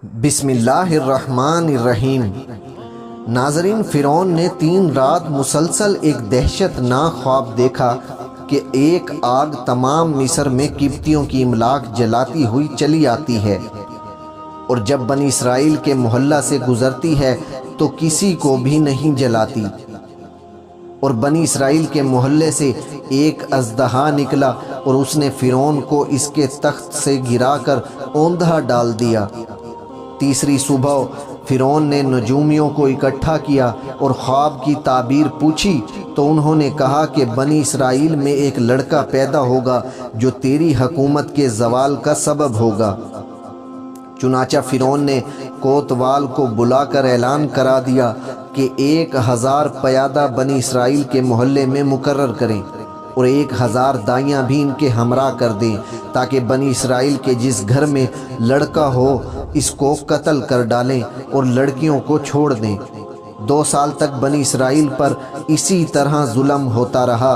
بسم اللہ الرحمن الرحیم۔ ناظرین، فرعون نے 3 رات مسلسل ایک دہشت ناک خواب دیکھا کہ ایک آگ تمام مصر میں قبطیوں کی املاک جلاتی ہوئی چلی آتی ہے، اور جب بنی اسرائیل کے محلہ سے گزرتی ہے تو کسی کو بھی نہیں جلاتی۔ اور بنی اسرائیل کے محلے سے ایک اژدہا نکلا اور اس نے فرعون کو اس کے تخت سے گرا کر اوندھا ڈال دیا۔ تیسری صبح فرعون نے نجومیوں کو اکٹھا کیا اور خواب کی تعبیر پوچھی تو انہوں نے کہا کہ بنی اسرائیل میں ایک لڑکا پیدا ہوگا جو تیری حکومت کے زوال کا سبب ہوگا۔ چنانچہ فرعون نے کوتوال کو بلا کر اعلان کرا دیا کہ 1000 پیادہ بنی اسرائیل کے محلے میں مقرر کریں اور 1000 دائیاں بھی ان کے ہمراہ کر دیں، تاکہ بنی اسرائیل کے جس گھر میں لڑکا ہو اس کو قتل کر ڈالیں اور لڑکیوں کو چھوڑ دیں۔ 2 سال تک بنی اسرائیل پر اسی طرح ظلم ہوتا رہا،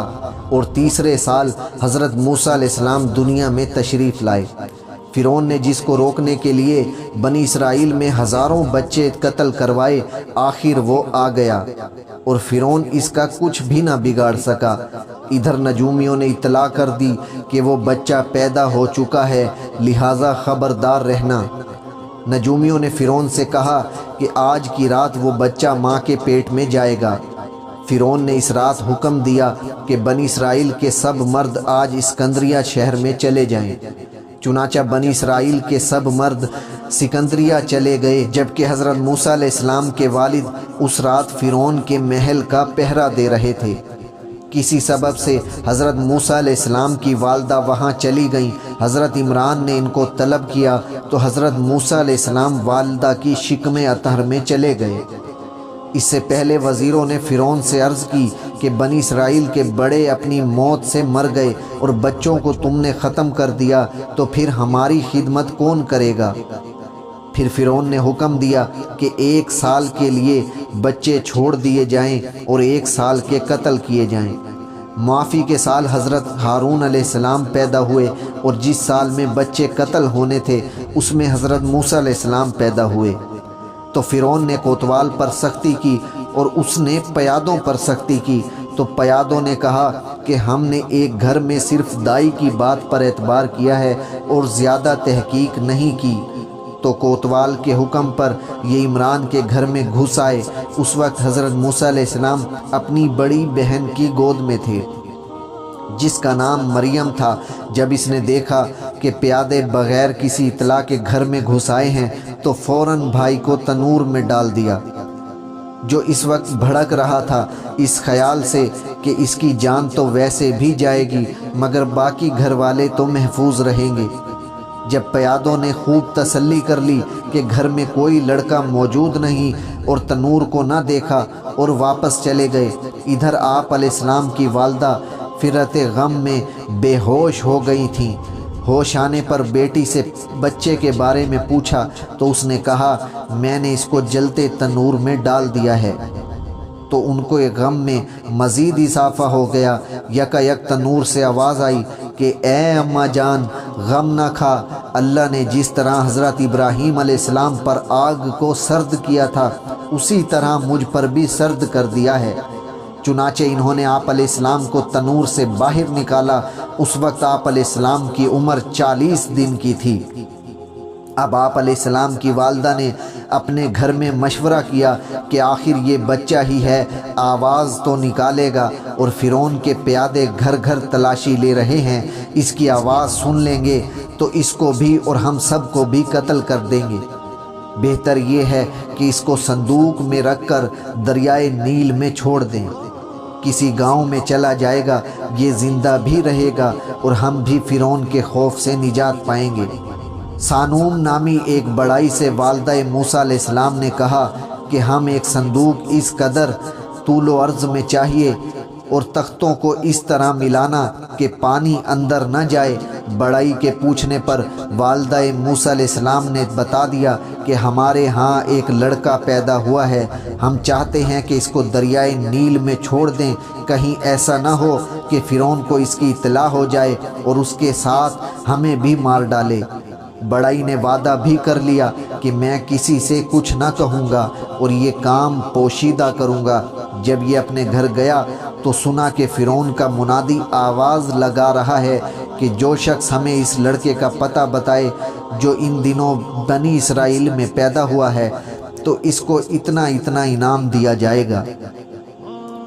اور تیسرے سال حضرت موسیٰ علیہ السلام دنیا میں تشریف لائے۔ فرعون نے جس کو روکنے کے لیے بنی اسرائیل میں ہزاروں بچے قتل کروائے، آخر وہ آ گیا اور فرعون اس کا کچھ بھی نہ بگاڑ سکا۔ ادھر نجومیوں نے اطلاع کر دی کہ وہ بچہ پیدا ہو چکا ہے، لہٰذا خبردار رہنا۔ نجومیوں نے فرعون سے کہا کہ آج کی رات وہ بچہ ماں کے پیٹ میں جائے گا۔ فرعون نے اس رات حکم دیا کہ بنی اسرائیل کے سب مرد آج اسکندریہ شہر میں چلے جائیں۔ چنانچہ بنی اسرائیل کے سب مرد سکندریہ چلے گئے، جبکہ حضرت موسیٰ علیہ السلام کے والد اس رات فرعون کے محل کا پہرا دے رہے تھے۔ کسی سبب سے حضرت موسیٰ علیہ السلام کی والدہ وہاں چلی گئیں۔ حضرت عمران نے ان کو طلب کیا تو حضرت موسیٰ علیہ السلام والدہ کی شکم اطہر میں چلے گئے۔ اس سے پہلے وزیروں نے فرعون سے عرض کی کہ بنی اسرائیل کے بڑے اپنی موت سے مر گئے اور بچوں کو تم نے ختم کر دیا، تو پھر ہماری خدمت کون کرے گا؟ پھر فرعون نے حکم دیا کہ 1 سال کے لیے بچے چھوڑ دیے جائیں اور 1 سال کے قتل کیے جائیں۔ معافی کے سال حضرت ہارون علیہ السلام پیدا ہوئے، اور جس سال میں بچے قتل ہونے تھے اس میں حضرت موسیٰ علیہ السلام پیدا ہوئے۔ تو فرعون نے کوتوال پر سختی کی اور اس نے پیادوں پر سختی کی، تو پیادوں نے کہا کہ ہم نے ایک گھر میں صرف دائی کی بات پر اعتبار کیا ہے اور زیادہ تحقیق نہیں کی۔ تو کوتوال کے حکم پر یہ عمران کے گھر میں گھس آئے۔ اس وقت حضرت موسیٰ علیہ السلام اپنی بڑی بہن کی گود میں تھے جس کا نام مریم تھا۔ جب اس نے دیکھا کہ پیادے بغیر کسی اطلاع کے گھر میں گھس آئے ہیں تو فوراً بھائی کو تنور میں ڈال دیا، جو اس وقت بھڑک رہا تھا، اس خیال سے کہ اس کی جان تو ویسے بھی جائے گی مگر باقی گھر والے تو محفوظ رہیں گے۔ جب پیادوں نے خوب تسلی کر لی کہ گھر میں کوئی لڑکا موجود نہیں اور تنور کو نہ دیکھا، اور واپس چلے گئے، ادھر آپ علیہ السلام کی والدہ فرت غم میں بے ہوش ہو گئی تھیں۔ ہوش آنے پر بیٹی سے بچے کے بارے میں پوچھا تو اس نے کہا، میں نے اس کو جلتے تنور میں ڈال دیا ہے۔ تو ان کو غم میں مزید اضافہ ہو گیا۔ یکا تنور سے آواز آئی کہ اے اماں جان، غم نہ کھا، اللہ نے جس طرح حضرت ابراہیم علیہ السلام پر آگ کو سرد کیا تھا اسی طرح مجھ پر بھی سرد کر دیا ہے۔ چنانچہ انہوں نے آپ علیہ السلام کو تنور سے باہر نکالا۔ اس وقت آپ علیہ السلام کی عمر 40 دن کی تھی۔ اب آپ علیہ السلام کی والدہ نے اپنے گھر میں مشورہ کیا کہ آخر یہ بچہ ہی ہے، آواز تو نکالے گا، اور فرعون کے پیادے گھر گھر تلاشی لے رہے ہیں، اس کی آواز سن لیں گے تو اس کو بھی اور ہم سب کو بھی قتل کر دیں گے۔ بہتر یہ ہے کہ اس کو صندوق میں رکھ کر دریائے نیل میں چھوڑ دیں، کسی گاؤں میں چلا جائے گا، یہ زندہ بھی رہے گا اور ہم بھی فرعون کے خوف سے نجات پائیں گے۔ سانوم نامی ایک بڑائی سے والدہ موسیٰ علیہ السلام نے کہا کہ ہم ایک صندوق اس قدر طول و عرض میں چاہیے اور تختوں کو اس طرح ملانا کہ پانی اندر نہ جائے۔ بڑائی کے پوچھنے پر والدہ موسیٰ علیہ السلام نے بتا دیا کہ ہمارے ہاں ایک لڑکا پیدا ہوا ہے، ہم چاہتے ہیں کہ اس کو دریائے نیل میں چھوڑ دیں، کہیں ایسا نہ ہو کہ فرعون کو اس کی اطلاع ہو جائے اور اس کے ساتھ ہمیں بھی مار ڈالے۔ بڑائی نے وعدہ بھی کر لیا کہ میں کسی سے کچھ نہ کہوں گا اور یہ کام پوشیدہ کروں گا۔ جب یہ اپنے گھر گیا تو سنا کہ فرعون کا منادی آواز لگا رہا ہے کہ جو شخص ہمیں اس لڑکے کا پتہ بتائے جو ان دنوں بنی اسرائیل میں پیدا ہوا ہے تو اس کو اتنا اتنا انعام دیا جائے گا۔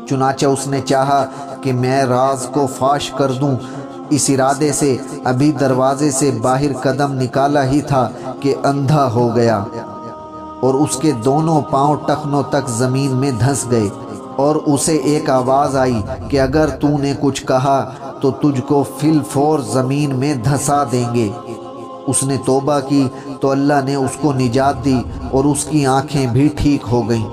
چنانچہ اس نے چاہا کہ میں راز کو فاش کر دوں۔ اس ارادے سے ابھی دروازے سے باہر قدم نکالا ہی تھا کہ اندھا ہو گیا اور اس کے دونوں پاؤں ٹخنوں تک زمین میں دھنس گئے، اور اسے ایک آواز آئی کہ اگر تو نے کچھ کہا تو تجھ کو فی الفور زمین میں دھسا دیں گے۔ اس نے توبہ کی تو اللہ نے اس کو نجات دی اور اس کی آنکھیں بھی ٹھیک ہو گئیں۔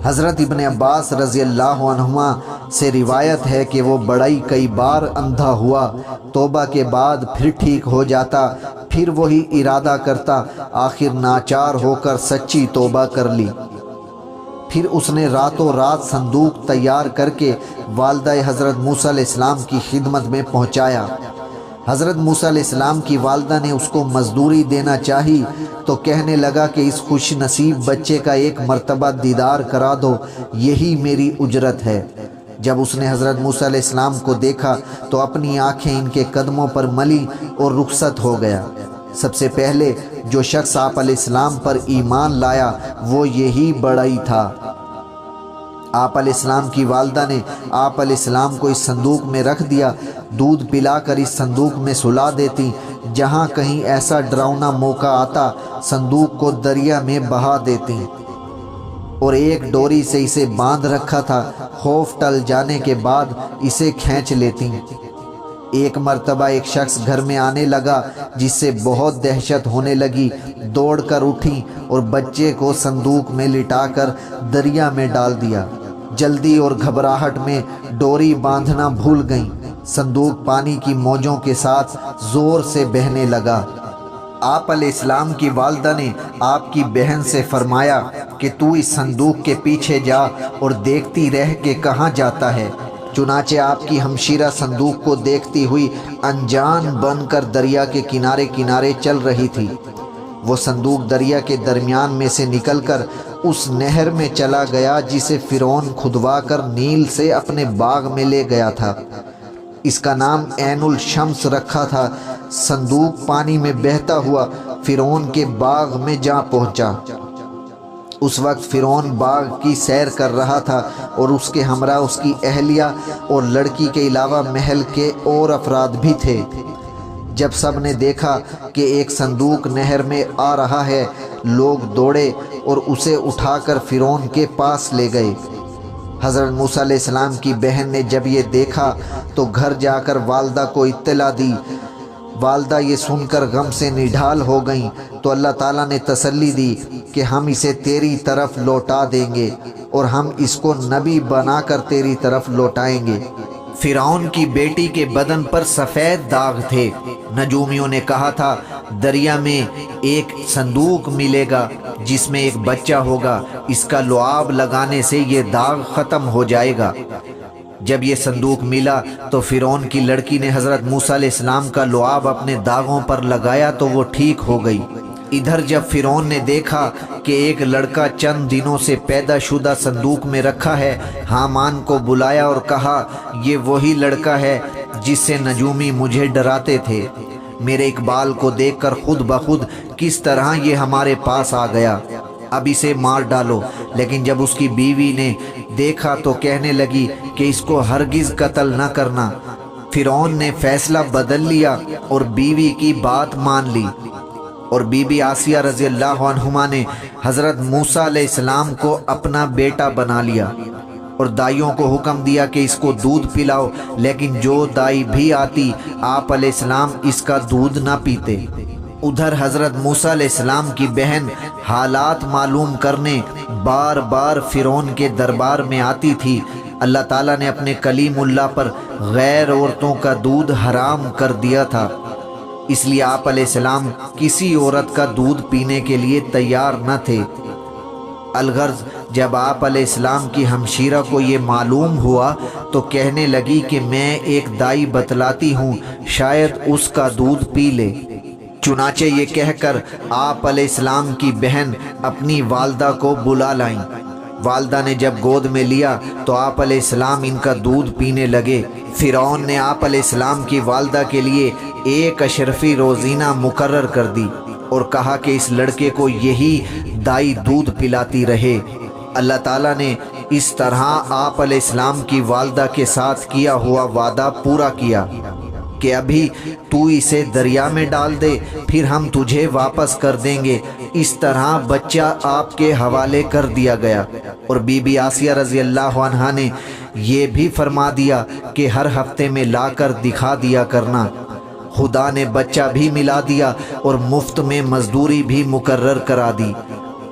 حضرت ابن عباس رضی اللہ عنہما سے روایت ہے کہ وہ بڑائی کئی بار اندھا ہوا، توبہ کے بعد پھر ٹھیک ہو جاتا، پھر وہی ارادہ کرتا، آخر ناچار ہو کر سچی توبہ کر لی۔ پھر اس نے راتوں رات صندوق تیار کر کے والدہ حضرت موسیٰ علیہ السلام کی خدمت میں پہنچایا۔ حضرت موسیٰ علیہ السلام کی والدہ نے اس کو مزدوری دینا چاہی تو کہنے لگا کہ اس خوش نصیب بچے کا ایک مرتبہ دیدار کرا دو، یہی میری اجرت ہے۔ جب اس نے حضرت موسیٰ علیہ السلام کو دیکھا تو اپنی آنکھیں ان کے قدموں پر ملی اور رخصت ہو گیا۔ سب سے پہلے جو شخص آپ علیہ السلام پر ایمان لایا وہ یہی بڑائی تھا۔ آپ علیہ السلام کی والدہ نے آپ علیہ السلام کو اس صندوق میں رکھ دیا، دودھ پلا کر اس صندوق میں سلا دیتی، جہاں کہیں ایسا ڈراؤنا موقع آتا صندوق کو دریا میں بہا دیتی، اور ایک ڈوری سے اسے باندھ رکھا تھا، خوف ٹل جانے کے بعد اسے کھینچ لیتی۔ ایک مرتبہ ایک شخص گھر میں آنے لگا جس سے بہت دہشت ہونے لگی، دوڑ کر اٹھی اور بچے کو صندوق میں لٹا کر دریا میں ڈال دیا۔ جلدی اور گھبراہٹ میں ڈوری باندھنا بھول گئیں۔ صندوق پانی کی موجوں کے ساتھ زور سے بہنے لگا۔ آپ علیہ السلام کی والدہ نے آپ کی بہن سے فرمایا کہ تو اس صندوق کے پیچھے جا اور دیکھتی رہ کہ کہاں جاتا ہے۔ چنانچہ آپ کی ہمشیرہ صندوق کو دیکھتی ہوئی انجان بن کر دریا کے کنارے کنارے چل رہی تھی۔ وہ صندوق دریا کے درمیان میں سے نکل کر اس نہر میں چلا گیا جسے فرعون کھدوا کر نیل سے اپنے باغ میں لے گیا تھا۔ اس کا نام عین الشمس رکھا تھا۔ صندوق پانی میں بہتا ہوا فرعون کے باغ میں جا پہنچا۔ اس وقت فرعون باغ کی سیر کر رہا تھا اور اس کے ہمراہ اس کی اہلیہ اور لڑکی کے علاوہ محل کے اور افراد بھی تھے۔ جب سب نے دیکھا کہ ایک صندوق نہر میں آ رہا ہے، لوگ دوڑے اور اسے اٹھا کر فرعون کے پاس لے گئے۔ حضرت موسیٰ علیہ السلام کی بہن نے جب یہ دیکھا تو گھر جا کر والدہ کو اطلاع دی۔ والدہ یہ سن کر غم سے نڈھال ہو گئیں تو اللہ تعالیٰ نے تسلی دی کہ ہم اسے تیری طرف لوٹا دیں گے اور ہم اس کو نبی بنا کر تیری طرف لوٹائیں گے۔ فرعون کی بیٹی کے بدن پر سفید داغ تھے۔ نجومیوں نے کہا تھا دریا میں ایک صندوق ملے گا جس میں ایک بچہ ہوگا، اس کا لعاب لگانے سے یہ داغ ختم ہو جائے گا۔ جب یہ صندوق ملا تو فرعون کی لڑکی نے حضرت موسیٰ علیہ السلام کا لعاب اپنے داغوں پر لگایا تو وہ ٹھیک ہو گئی۔ ادھر جب فرعون نے دیکھا کہ ایک لڑکا چند دنوں سے پیدا شدہ صندوق میں رکھا ہے، حامان کو بلایا اور کہا یہ وہی لڑکا ہے جس سے نجومی مجھے ڈراتے تھے۔ میرے اقبال کو دیکھ کر خود بخود کس طرح یہ ہمارے پاس آ گیا، اب اسے مار ڈالو۔ لیکن جب اس کی بیوی نے دیکھا تو کہنے لگی کہ اس کو ہرگز قتل نہ کرنا۔ فرعون نے فیصلہ بدل لیا اور بیوی کی بات مان لی، اور بی بی آسیہ رضی اللہ عنہما نے حضرت موسیٰ علیہ السلام کو اپنا بیٹا بنا لیا اور دائیوں کو حکم دیا کہ اس کو دودھ پلاؤ، لیکن جو دائی بھی آتی آپ علیہ السلام اس کا دودھ نہ پیتے۔ ادھر حضرت موسیٰ علیہ السلام کی بہن حالات معلوم کرنے بار بار فرعون کے دربار میں آتی تھی۔ اللہ تعالیٰ نے اپنے کلیم اللہ پر غیر عورتوں کا دودھ حرام کر دیا تھا، اس لیے آپ علیہ السلام کسی عورت کا دودھ پینے کے لیے تیار نہ تھے۔ الغرض جب آپ علیہ السلام کی ہمشیرہ کو یہ معلوم ہوا تو کہنے لگی کہ میں ایک دائی بتلاتی ہوں، شاید اس کا دودھ پی لے۔ چنانچہ یہ کہہ کر آپ علیہ السلام کی بہن اپنی والدہ کو بلا لائیں۔ والدہ نے جب گود میں لیا تو آپ علیہ السلام ان کا دودھ پینے لگے۔ فرعون نے آپ علیہ السلام کی والدہ کے لیے ایک اشرفی روزینہ مقرر کر دی اور کہا کہ اس لڑکے کو یہی دائی دودھ پلاتی رہے۔ اللہ تعالیٰ نے اس طرح آپ علیہ السلام کی والدہ کے ساتھ کیا ہوا وعدہ پورا کیا کہ ابھی تو اسے دریا میں ڈال دے، پھر ہم تجھے واپس کر دیں گے۔ اس طرح بچہ آپ کے حوالے کر دیا گیا، اور بی بی آسیہ رضی اللہ عنہا نے یہ بھی فرما دیا کہ ہر ہفتے میں لا کر دکھا دیا کرنا۔ خدا نے بچہ بھی ملا دیا اور مفت میں مزدوری بھی مقرر کرا دی۔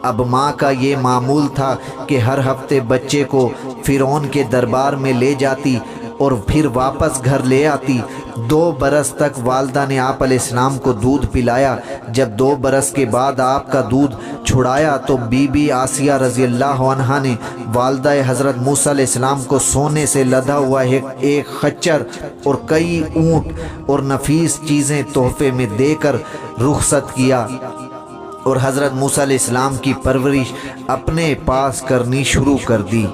اب ماں کا یہ معمول تھا کہ ہر ہفتے بچے کو فرعون کے دربار میں لے جاتی اور پھر واپس گھر لے آتی۔ 2 برس تک والدہ نے آپ علیہ السلام کو دودھ پلایا۔ جب 2 برس کے بعد آپ کا دودھ چھڑایا تو بی بی آسیہ رضی اللہ عنہا نے والدہ حضرت موسیٰ علیہ السلام کو سونے سے لدا ہوا ایک خچر اور کئی اونٹ اور نفیس چیزیں تحفے میں دے کر رخصت کیا، اور حضرت موسیٰ علیہ السلام کی پرورش اپنے پاس کرنی شروع کر دی۔